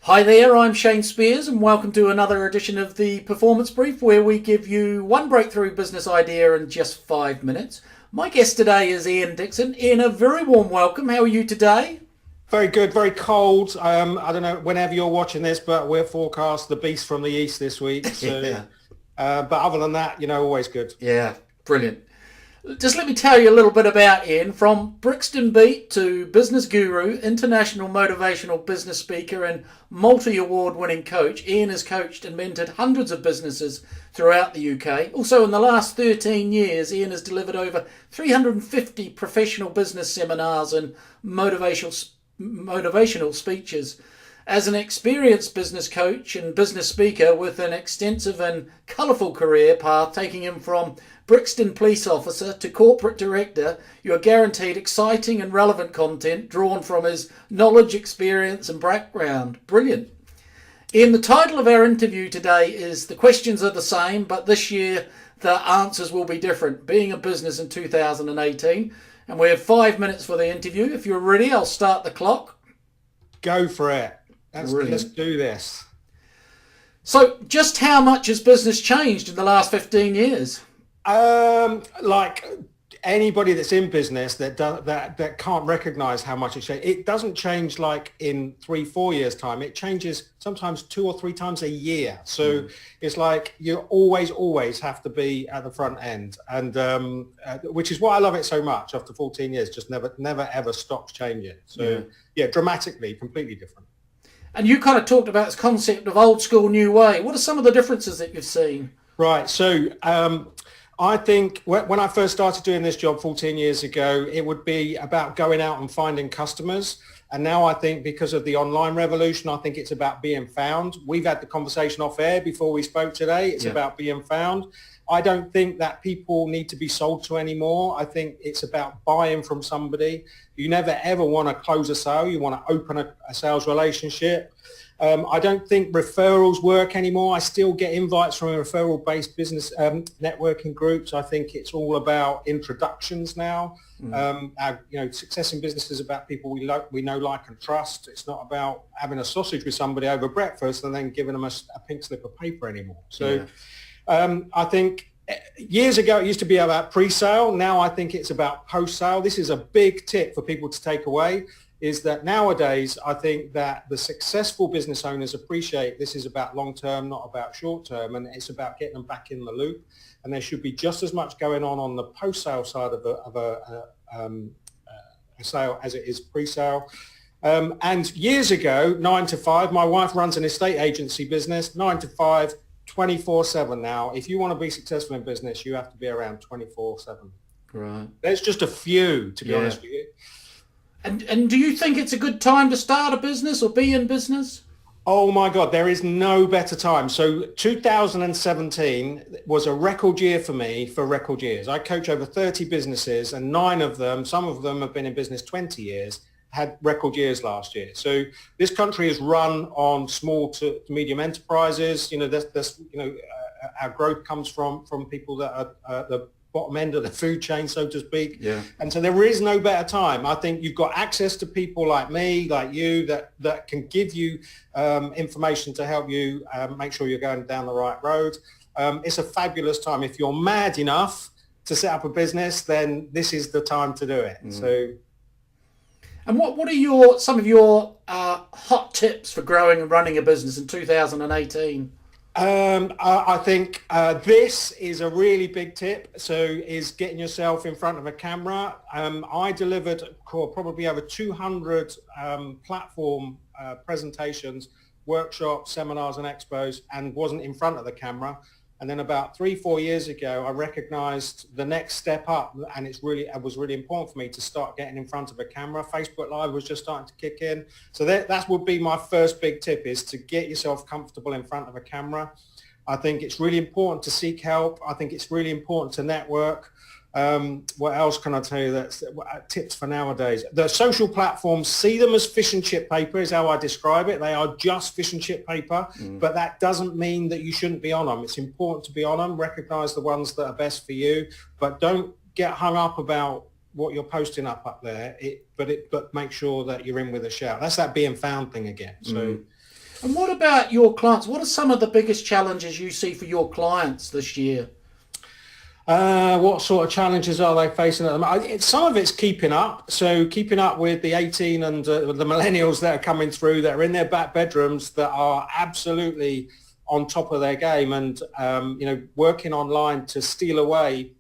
Hi there, I'm Shane Spiers, and welcome to another edition of the Performance Brief, where we give you one breakthrough business idea in just 5 minutes. My guest today is Ian Dickson. Ian, a very warm welcome. How are you today? Very good, very cold. I don't know whenever you're watching this, but we're forecast the beast from the east this week. So, Yeah, but other than that, always good. yeah, brilliant. Just let me tell you a little bit about Ian. From Brixton Beat to business guru, international motivational business speaker, and multi-award winning coach, Ian has coached and mentored hundreds of businesses throughout the UK. Also, in the last 13 years, Ian has delivered over 350 professional business seminars and motivational speeches. As an experienced business coach and business speaker with an extensive and colourful career path taking him from Brixton police officer to corporate director, you are guaranteed exciting and relevant content drawn from his knowledge, experience and background. Brilliant. Ian, the title of our interview today is "The Questions Are the Same, but this year the answers will be different. Being a business in 2018. And we have 5 minutes for the interview. If you're ready, I'll start the clock. Go for it. Let's Brilliant. do this. So, just how much has business changed in the last 15 years? Like anybody that's in business that can't recognize how much it changes. It doesn't change like in 3-4 years time. It changes sometimes 2 or 3 times a year. So it's like you always have to be at the front end, and which is why I love it so much. After 14 years, just never ever stops changing. So yeah, dramatically, completely different. And you kind of talked about this concept of old school, new way. What are some of the differences that you've seen? Right. So I think when I first started doing this job 14 years ago, it would be about going out and finding customers. And now I think because of the online revolution, I think it's about being found. We've had the conversation off air before we spoke today. It's about being found. I don't think that people need to be sold to anymore. I think it's about buying from somebody. You never ever want to close a sale. You want to open a sales relationship. I don't think referrals work anymore. I still get invites from referral-based business networking groups. I think it's all about introductions now. Success in business is about people we know, like, and trust. It's not about having a sausage with somebody over breakfast and then giving them a pink slip of paper anymore. So I think years ago it used to be about pre-sale. Now I think it's about post-sale. This is a big tip for people to take away. Is that nowadays I think that the successful business owners appreciate this is about long-term, not about short-term, and it's about getting them back in the loop. And there should be just as much going on the post-sale side of a sale as it is pre-sale. And years ago, 9 to 5, my wife runs an estate agency business, 9 to 5, 24/7 now. If you want to be successful in business, you have to be around 24/7. Right. There's just a few, to be honest with you. And do you think it's a good time to start a business or be in business? Oh my God, there is no better time. So 2017 was a record year for me for record years. I coach over 30 businesses and 9 of them, some of them have been in business 20 years, had record years last year. So this country is run on small to medium enterprises. Our growth comes from people that are the bottom end of the food chain, so to speak. Yeah. And so there is no better time. I think you've got access to people like me, like you, that can give you information to help you make sure you're going down the right road. It's a fabulous time. If you're mad enough to set up a business, then this is the time to do it. So. And what are some of your hot tips for growing and running a business in 2018? I think this is a really big tip. So is getting yourself in front of a camera. I delivered probably over 200 platform presentations, workshops, seminars and expos, and wasn't in front of the camera. And then about 3-4 years ago, I recognized the next step up, and it was really important for me to start getting in front of a camera. Facebook Live was just starting to kick in. So that would be my first big tip, is to get yourself comfortable in front of a camera. I think it's really important to seek help. I think it's really important to network. What else can I tell you? That's tips for nowadays. The social platforms, see them as fish and chip paper is how I describe it. They are just fish and chip paper, but that doesn't mean that you shouldn't be on them. It's important to be on them, recognize the ones that are best for you, but don't get hung up about what you're posting up there. But make sure that you're in with a shout. That's that being found thing again. So And what about your clients? What are some of the biggest challenges you see for your clients this year? What sort of challenges are they facing at the moment? Some of it's keeping up. So keeping up with the 18 and the millennials that are coming through, that are in their back bedrooms, that are absolutely on top of their game, and working online to steal away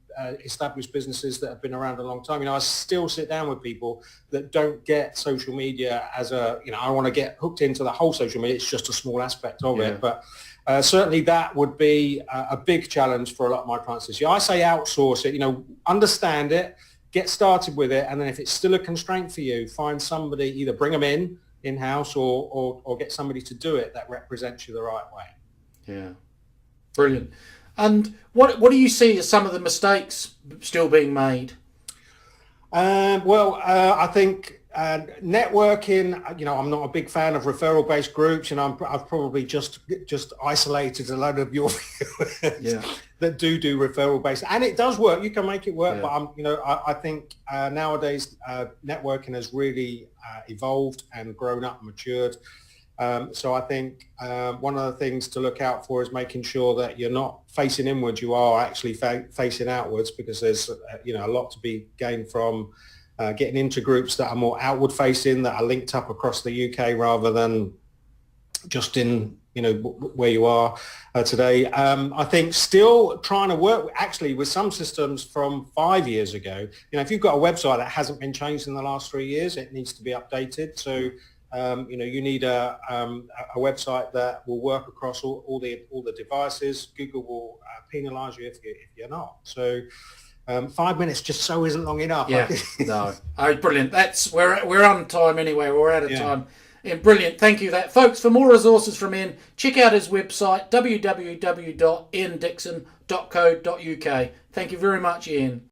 established businesses that have been around a long time. I still sit down with people that don't get social media as I want to get hooked into the whole social media. It's just a small aspect of it, but certainly that would be a big challenge for a lot of my clients this year. I say outsource it, understand it, get started with it, and then if it's still a constraint for you, find somebody, either bring them in-house or get somebody to do it that represents you the right way. Yeah, brilliant. And what do you see as some of the mistakes still being made? I think networking, I'm not a big fan of referral-based groups, and I've probably just isolated a load of your viewers that do referral-based, and it does work. You can make it work, but I think nowadays networking has really evolved and grown up and matured. So I think one of the things to look out for is making sure that you're not facing inwards, you are actually facing outwards, because there's a lot to be gained from getting into groups that are more outward facing, that are linked up across the UK rather than just in where you are today. I think still trying to work actually with some systems from 5 years ago. If you've got a website that hasn't been changed in the last 3 years, it needs to be updated. So you need a website that will work across all the devices. Google will penalise you if you're not. So 5 minutes just so isn't long enough. Yeah, no. Oh, brilliant. We're on time anyway. We're out of time. And brilliant. Thank you, folks. For more resources from Ian, check out his website www.iandickson.co.uk. Thank you very much, Ian.